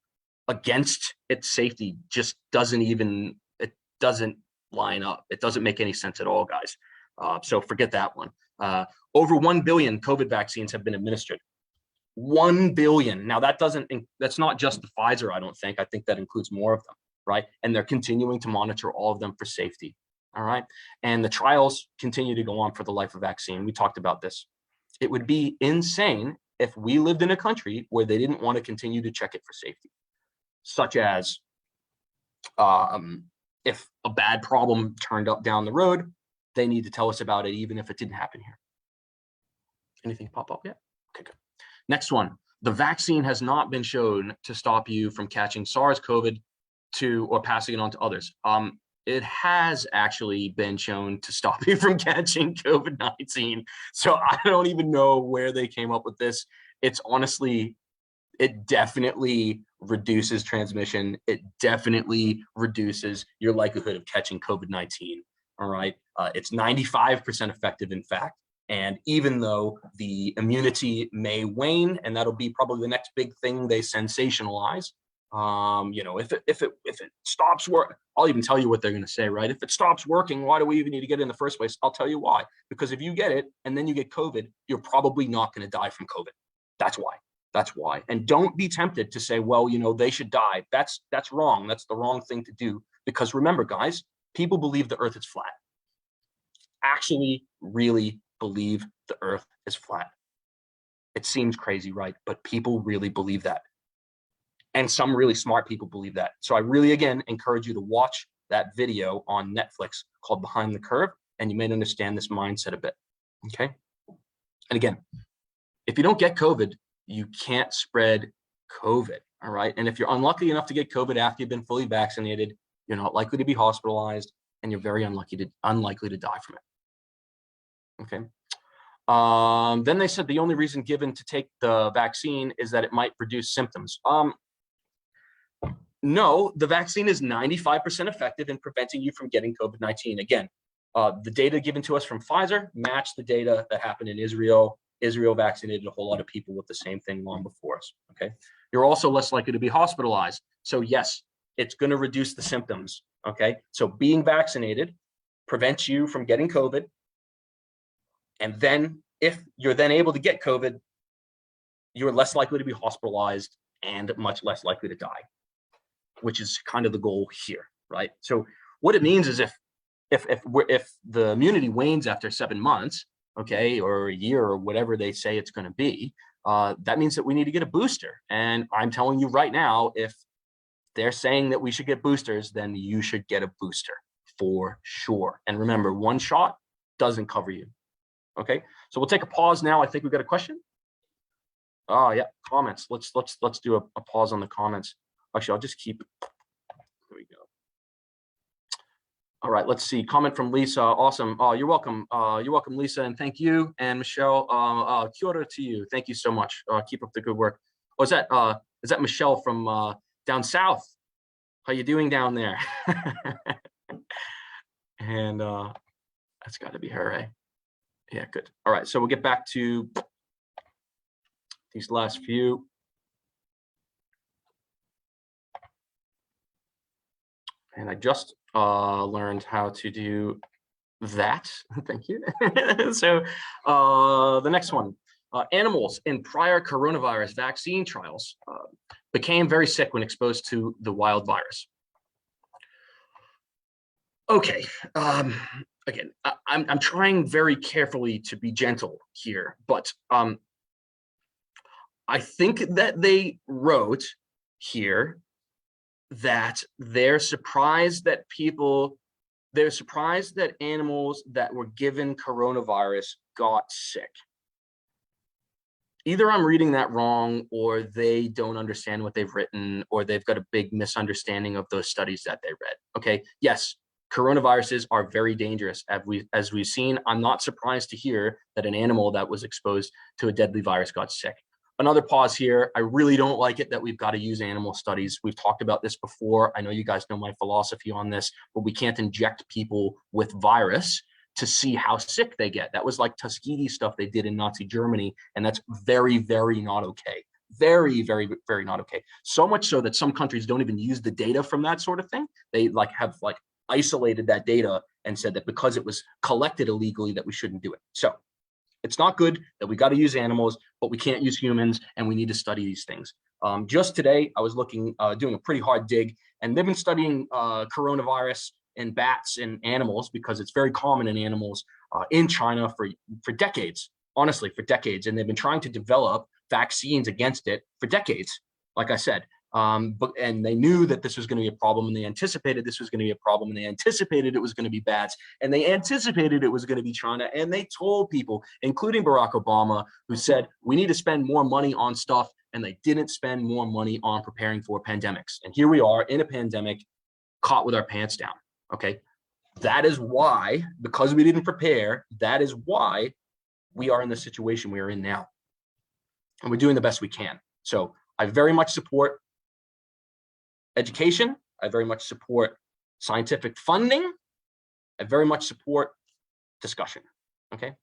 against its safety just it doesn't line up. It doesn't make any sense at all, guys. So forget that one. Over 1 billion COVID vaccines have been administered. 1 billion. Now that's not just the Pfizer, I don't think. I think that includes more of them, right? And they're continuing to monitor all of them for safety. All right. And the trials continue to go on for the life of vaccine. We talked about this. It would be insane if we lived in a country where they didn't want to continue to check it for safety, such as if a bad problem turned up down the road, they need to tell us about it, even if it didn't happen here. Anything pop up yet? Okay, good. Next one. The vaccine has not been shown to stop you from catching SARS-CoV-2 or passing it on to others. It has actually been shown to stop you from catching COVID-19. So I don't even know where they came up with this. It's honestly, it definitely reduces transmission. It definitely reduces your likelihood of catching COVID-19. All right. It's 95% effective, in fact. And even though the immunity may wane, and that'll be probably the next big thing they sensationalize, if it stops work, I'll even tell you what they're going to say, right? If it stops working, why do we even need to get it in the first place? I'll tell you why. Because if you get it and then you get COVID, you're probably not going to die from COVID. That's why. That's why. And don't be tempted to say, well, they should die. That's wrong. That's the wrong thing to do. Because remember, guys, people believe the earth is flat. Actually, really believe the earth is flat. It seems crazy, right? But people really believe that. And some really smart people believe that. So I really, again, encourage you to watch that video on Netflix called Behind the Curve, and you may understand this mindset a bit, okay? And again, if you don't get COVID, you can't spread COVID, all right? And if you're unlucky enough to get COVID after you've been fully vaccinated, you're not likely to be hospitalized, and you're very unlikely to die from it, okay? Then they said the only reason given to take the vaccine is that it might reduce symptoms. No, the vaccine is 95% effective in preventing you from getting COVID-19. Again, the data given to us from Pfizer matched the data that happened in Israel. Israel vaccinated a whole lot of people with the same thing long before us, okay? You're also less likely to be hospitalized. So yes, it's going to reduce the symptoms, okay? So being vaccinated prevents you from getting COVID. And then if you're then able to get COVID, you're less likely to be hospitalized and much less likely to die, which is kind of the goal here, right? So what it means is if the immunity wanes after 7 months, okay, or a year or whatever they say it's going to be, that means that we need to get a booster. And I'm telling you right now, if they're saying that we should get boosters, then you should get a booster for sure. And remember, one shot doesn't cover you. Okay, so we'll take a pause now. I think we've got a question. Oh yeah, comments. Let's do a pause on the comments. Actually, I'll just keep. Here we go. All right, let's see. Comment from Lisa. Awesome. Oh, you're welcome. You're welcome, Lisa, and thank you. And Michelle, kia ora to you. Thank you so much. Keep up the good work. Oh, is that Michelle from down south. How you doing down there? And that's got to be her, eh? Yeah, good. All right, so we'll get back to these last few. And I just learned how to do that. Thank you. So the next one, animals in prior coronavirus vaccine trials became very sick when exposed to the wild virus. Okay, again, I'm trying very carefully to be gentle here, but I think that they wrote here that they're surprised that animals that were given coronavirus got sick. Either I'm reading that wrong, or they don't understand what they've written, or they've got a big misunderstanding of those studies that they read. Okay, yes, coronaviruses are very dangerous. As we've seen, I'm not surprised to hear that an animal that was exposed to a deadly virus got sick. Another pause here. I really don't like it that we've got to use animal studies. We've talked about this before. I know you guys know my philosophy on this, but we can't inject people with virus to see how sick they get. That was like Tuskegee stuff they did in Nazi Germany, and that's very, very not okay. Very, very, very not okay. So much so that some countries don't even use the data from that sort of thing. They have isolated that data and said that because it was collected illegally that we shouldn't do it. So it's not good that we got to use animals, but we can't use humans, and we need to study these things. Just today, I was doing a pretty hard dig, and they've been studying coronavirus in bats and animals because it's very common in animals in China for decades, honestly, for decades. And they've been trying to develop vaccines against it for decades, like I said. And they knew that this was going to be a problem, and they anticipated this was going to be a problem, and they anticipated it was going to be bats, and they anticipated it was going to be China. And they told people, including Barack Obama, who said, we need to spend more money on stuff, and they didn't spend more money on preparing for pandemics. And here we are in a pandemic, caught with our pants down. Okay, that is why, because we didn't prepare, that is why we are in the situation we are in now. And we're doing the best we can. So I very much support education. I very much support scientific funding. I very much support discussion. Okay.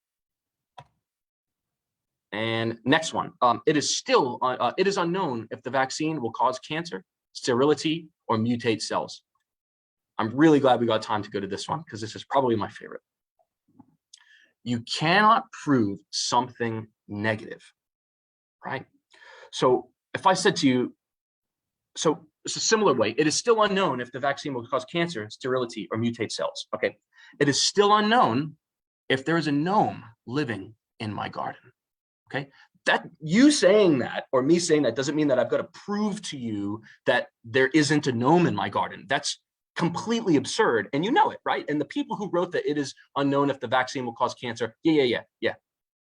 And next one, it is unknown if the vaccine will cause cancer, sterility, or mutate cells. I'm really glad we got time to go to this one because this is probably my favorite. You cannot prove something negative, right? So if I said to you, so it's a similar way, it is still unknown if the vaccine will cause cancer, sterility, or mutate cells. Okay, it is still unknown if there is a gnome living in my garden. Okay, that you saying that or me saying that doesn't mean that I've got to prove to you that there isn't a gnome in my garden. That's completely absurd, and you know it, right? And the people who wrote that it is unknown if the vaccine will cause cancer, yeah,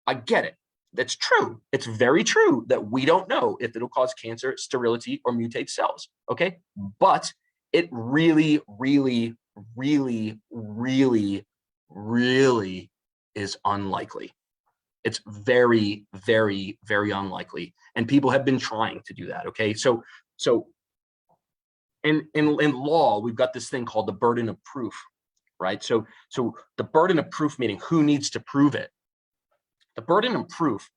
I get it. That's true. It's very true that we don't know if it'll cause cancer, sterility, or mutate cells, okay? But it really, really, really, really, really is unlikely. It's very, very, very unlikely. And people have been trying to do that, okay? So in law, we've got this thing called the burden of proof, right? So the burden of proof, meaning who needs to prove it. The burden of proof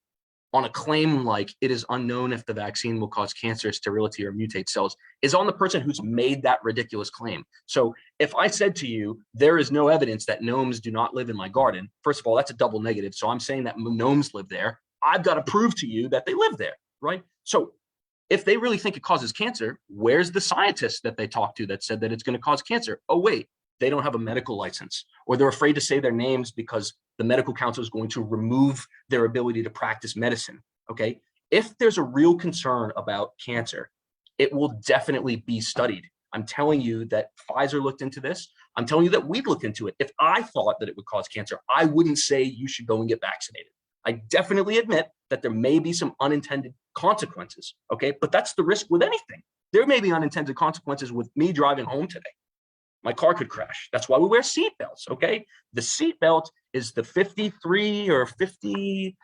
on a claim like it is unknown if the vaccine will cause cancer, sterility, or mutate cells is on the person who's made that ridiculous claim. So if I said to you, there is no evidence that gnomes do not live in my garden, first of all, that's a double negative. So I'm saying that gnomes live there. I've got to prove to you that they live there, right? So if they really think it causes cancer, where's the scientist that they talked to that said that it's going to cause cancer? Oh, wait, they don't have a medical license, or they're afraid to say their names because the medical council is going to remove their ability to practice medicine, okay? If there's a real concern about cancer, it will definitely be studied. I'm telling you that Pfizer looked into this. I'm telling you that we've looked into it. If I thought that it would cause cancer, I wouldn't say you should go and get vaccinated. I definitely admit that there may be some unintended consequences, okay? But that's the risk with anything. There may be unintended consequences with me driving home today. My car could crash. That's why we wear seatbelts, okay? The seatbelt is the 53 or 58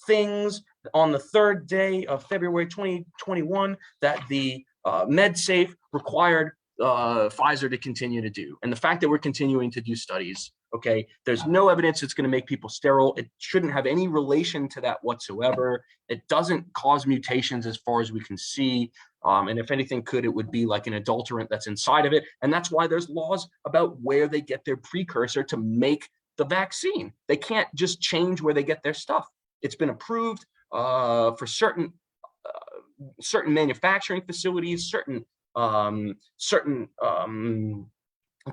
things on the 3rd day of February 2021 that the MedSafe required Pfizer to continue to do. And the fact that we're continuing to do studies, okay, there's no evidence it's going to make people sterile. It shouldn't have any relation to that whatsoever. It doesn't cause mutations as far as we can see. And if anything could, it would be like an adulterant that's inside of it. And that's why there's laws about where they get their precursor to make the vaccine. They can't just change where they get their stuff. It's been approved for certain manufacturing facilities, certain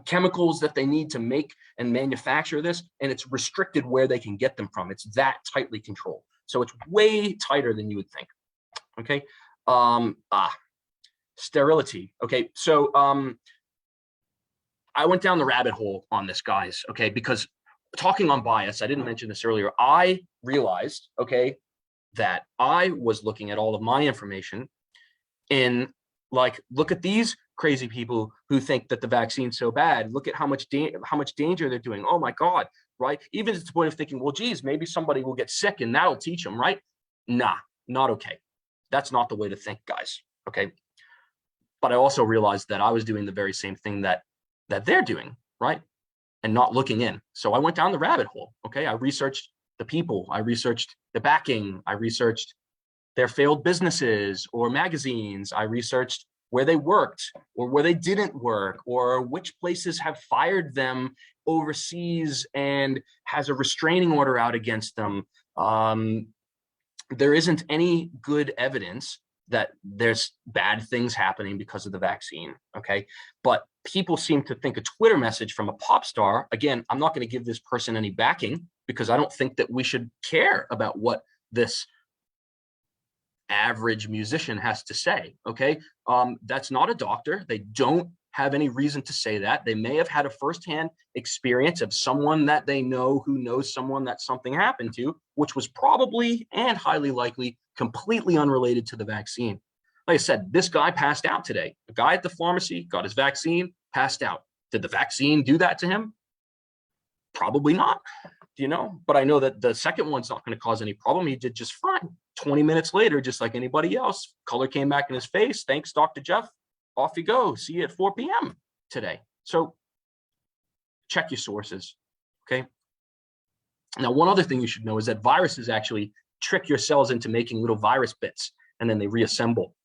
chemicals that they need to make and manufacture this, and it's restricted where they can get them from. It's that tightly controlled. So it's way tighter than you would think. Okay. Sterility. Okay. So I went down the rabbit hole on this, guys. Okay. Because talking on bias, I didn't mention this earlier. I realized, okay, that I was looking at all of my information in like, look at these crazy people who think that the vaccine's so bad. Look at how much danger they're doing. Oh my God, right? Even to the point of thinking, well, geez, maybe somebody will get sick and that'll teach them, right? Nah, not okay. That's not the way to think, guys. Okay. But I also realized that I was doing the very same thing that they're doing, right? And not looking in. So I went down the rabbit hole. Okay. I researched the people, I researched the backing, I researched their failed businesses or magazines, I researched where they worked or where they didn't work, or which places have fired them overseas and has a restraining order out against them. There isn't any good evidence that there's bad things happening because of the vaccine, okay? But people seem to think a Twitter message from a pop star, again, I'm not gonna give this person any backing because I don't think that we should care about what this average musician has to say, okay? That's not a doctor. They don't have any reason to say that. They may have had a firsthand experience of someone that they know who knows someone that something happened to, which was probably and highly likely completely unrelated to the vaccine. Like I said, this guy passed out today. A guy at the pharmacy got his vaccine, passed out. Did the vaccine do that to him? Probably not, you know, but I know that the second one's not going to cause any problem. He did just fine. 20 minutes later, just like anybody else, color came back in his face. Thanks, Dr. Jeff. Off you go. See you at 4 p.m. today. So check your sources, okay? Now, one other thing you should know is that viruses actually trick your cells into making little virus bits, and then they reassemble.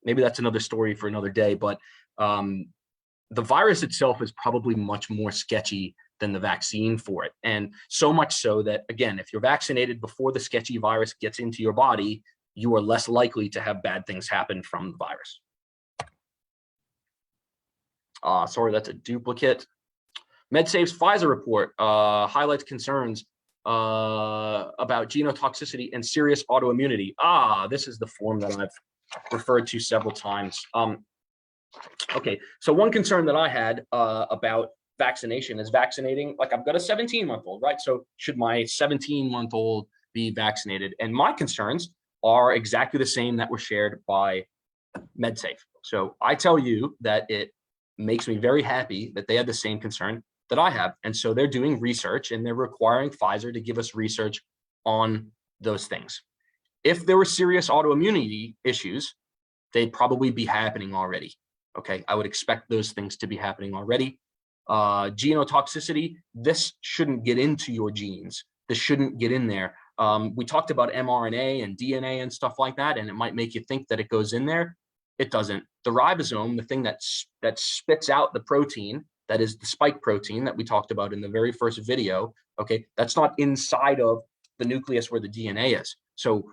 Maybe that's another story for another day, but the virus itself is probably much more sketchy than the vaccine for it. And so much so that, again, if you're vaccinated before the sketchy virus gets into your body, you are less likely to have bad things happen from the virus. Sorry, that's a duplicate. MedSafe's Pfizer report highlights concerns about genotoxicity and serious autoimmunity. This is the form that I've referred to several times. Okay, so one concern that I had about vaccination is vaccinating, like I've got a 17-month-old, right? So should my 17-month-old be vaccinated? And my concerns are exactly the same that were shared by MedSafe. So I tell you that it makes me very happy that they had the same concern that I have. And so they're doing research and they're requiring Pfizer to give us research on those things. If there were serious autoimmunity issues, they'd probably be happening already. Okay, I would expect those things to be happening already. Genotoxicity, this shouldn't get into your genes. This shouldn't get in there. We talked about mRNA and DNA and stuff like that, and it might make you think that it goes in there. It doesn't. The ribosome, the thing that spits out the protein, that is the spike protein that we talked about in the very first video, okay, that's not inside of the nucleus where the DNA is. So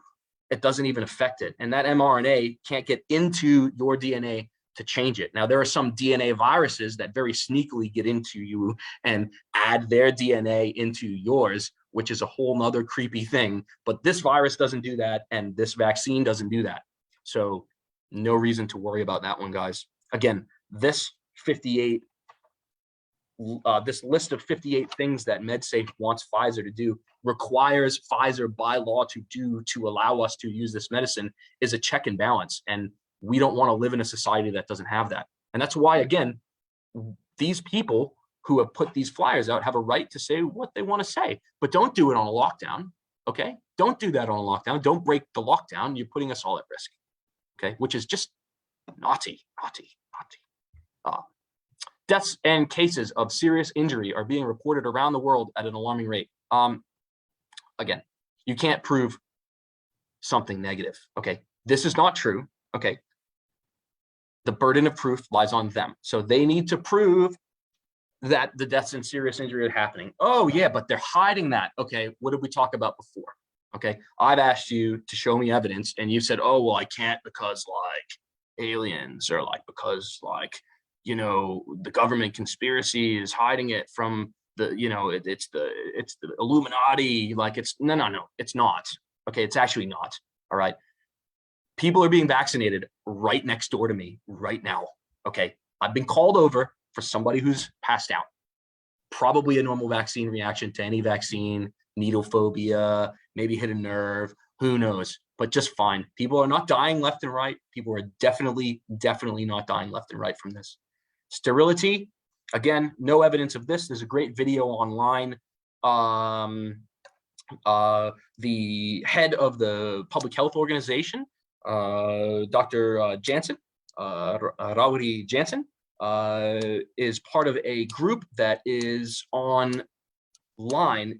it doesn't even affect it. And that mRNA can't get into your DNA to change it. Now, there are some DNA viruses that very sneakily get into you and add their DNA into yours, which is a whole nother creepy thing. But this virus doesn't do that, and this vaccine doesn't do that. So no reason to worry about that one, guys. Again, this list of 58 things that MedSafe wants Pfizer to do, requires Pfizer by law to do to allow us to use this medicine, is a check and balance. And we don't want to live in a society that doesn't have that. And that's why, again, these people who have put these flyers out have a right to say what they want to say, but don't do it on a lockdown, okay? Don't do that on a lockdown. Don't break the lockdown. You're putting us all at risk. Okay, which is just naughty. Deaths and cases of serious injury are being reported around the world at an alarming rate. Again, you can't prove something negative. Okay, this is not true. Okay, the burden of proof lies on them. So they need to prove that the deaths and serious injury are happening. Oh yeah, but they're hiding that. Okay, what did we talk about before? Okay, I've asked you to show me evidence and you said, oh, well, I can't because like aliens, or like because like, you know, the government conspiracy is hiding it from the, you know, it's the Illuminati. Like it's no, it's not. Okay, it's actually not. All right. People are being vaccinated right next door to me right now. Okay, I've been called over for somebody who's passed out. Probably a normal vaccine reaction to any vaccine, needle phobia, maybe hit a nerve, who knows, but just fine. People are not dying left and right. People are definitely not dying left and right from this. Sterility, again, no evidence of this. There's a great video online. The head of the public health organization, Dr. Jansen, Ōrākei Jansen, is part of a group that is online.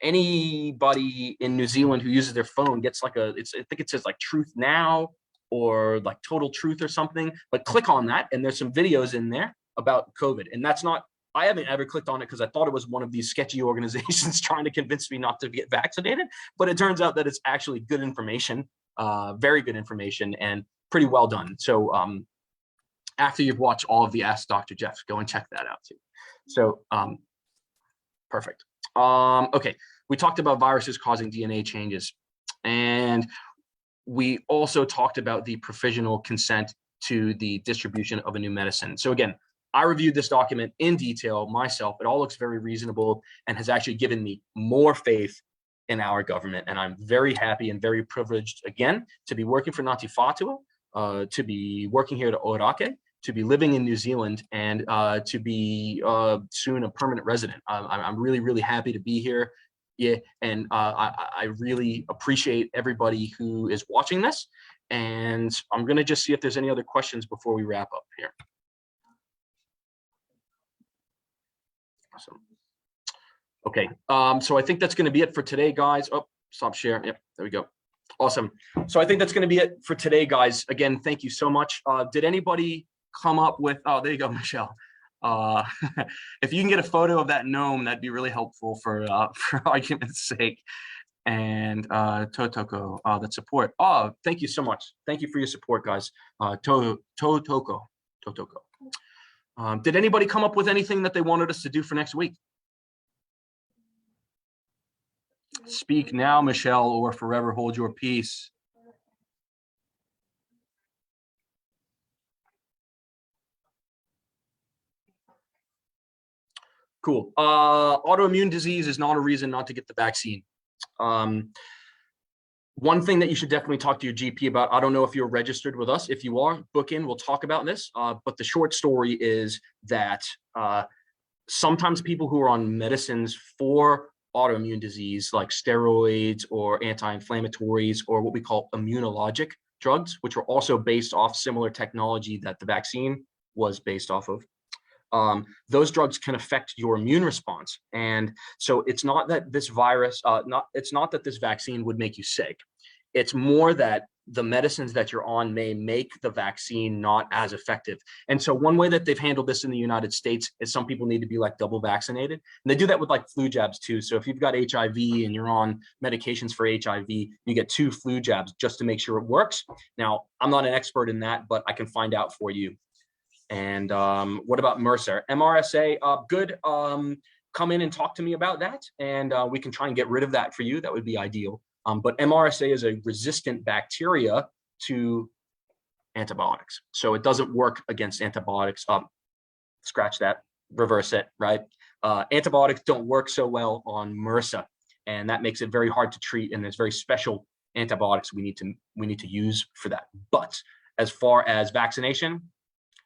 Anybody in New Zealand who uses their phone gets like I think it says like Truth Now or like Total Truth or something, but click on that and there's some videos in there about COVID. And that's not, I haven't ever clicked on it because I thought it was one of these sketchy organizations trying to convince me not to get vaccinated, but it turns out that it's actually good information, very good information and pretty well done. So after you've watched all of the Ask Dr. Jeff, go and check that out too. So perfect. Okay, we talked about viruses causing DNA changes, and we also talked about the provisional consent to the distribution of a new medicine. So again, I reviewed this document in detail myself. It all looks very reasonable and has actually given me more faith in our government. And I'm very happy and very privileged, again, to be working for Ngāti Whātua, to be working here at Ōrākei, to be living in New Zealand, and to be soon a permanent resident. I'm really, really happy to be here. Yeah, and I really appreciate everybody who is watching this. And I'm gonna just see if there's any other questions before we wrap up here. Awesome. Okay, so I think that's gonna be it for today, guys. Oh, stop share. Yep, there we go. Awesome. So I think that's gonna be it for today, guys. Again, thank you so much. Did anybody come up with, oh, there you go, Michelle. If you can get a photo of that gnome, that'd be really helpful for argument's sake. And Totoko, that support. Oh, thank you so much. Thank you for your support, guys. Totoko. Did anybody come up with anything that they wanted us to do for next week? Speak now, Michelle, or forever hold your peace. Cool. Autoimmune disease is not a reason not to get the vaccine. One thing that you should definitely talk to your GP about, I don't know if you're registered with us. If you are, book in, we'll talk about this. But the short story is that sometimes people who are on medicines for autoimmune disease, like steroids or anti-inflammatories or what we call immunologic drugs, which are also based off similar technology that the vaccine was based off of, those drugs can affect your immune response. And so it's not that this virus, it's not that this vaccine would make you sick. It's more that the medicines that you're on may make the vaccine not as effective. And so one way that they've handled this in the United States is some people need to be like double vaccinated. And they do that with like flu jabs too. So if you've got HIV and you're on medications for HIV, you get 2 flu jabs just to make sure it works. Now, I'm not an expert in that, but I can find out for you. And what about MRSA? MRSA, good. Come in and talk to me about that, and we can try and get rid of that for you. That would be ideal. But MRSA is a resistant bacteria to antibiotics. So it doesn't work against antibiotics. Scratch that, reverse it, right? Antibiotics don't work so well on MRSA, and that makes it very hard to treat, and there's very special antibiotics we need to use for that. But as far as vaccination,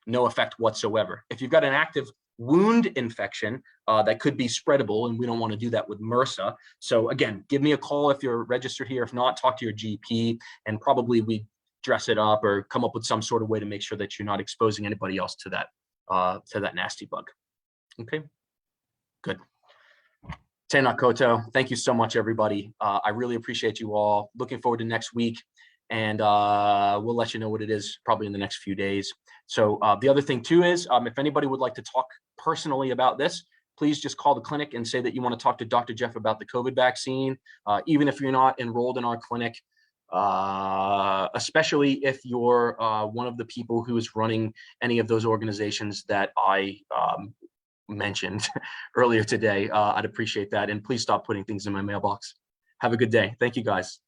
no effect whatsoever. If you've got an active wound infection that could be spreadable, and we don't want to do that with MRSA. So again, give me a call if you're registered here. If not, talk to your GP, and probably we dress it up or come up with some sort of way to make sure that you're not exposing anybody else to that nasty bug. Okay, good. Tēnā koutou. Thank you so much, everybody. I really appreciate you all. Looking forward to next week, and we'll let you know what it is probably in the next few days. So the other thing too is, if anybody would like to talk personally about this, please just call the clinic and say that you want to talk to Dr. Jeff about the COVID vaccine, even if you're not enrolled in our clinic, especially if you're one of the people who is running any of those organizations that I mentioned earlier today. I'd appreciate that. And please stop putting things in my mailbox. Have a good day. Thank you, guys.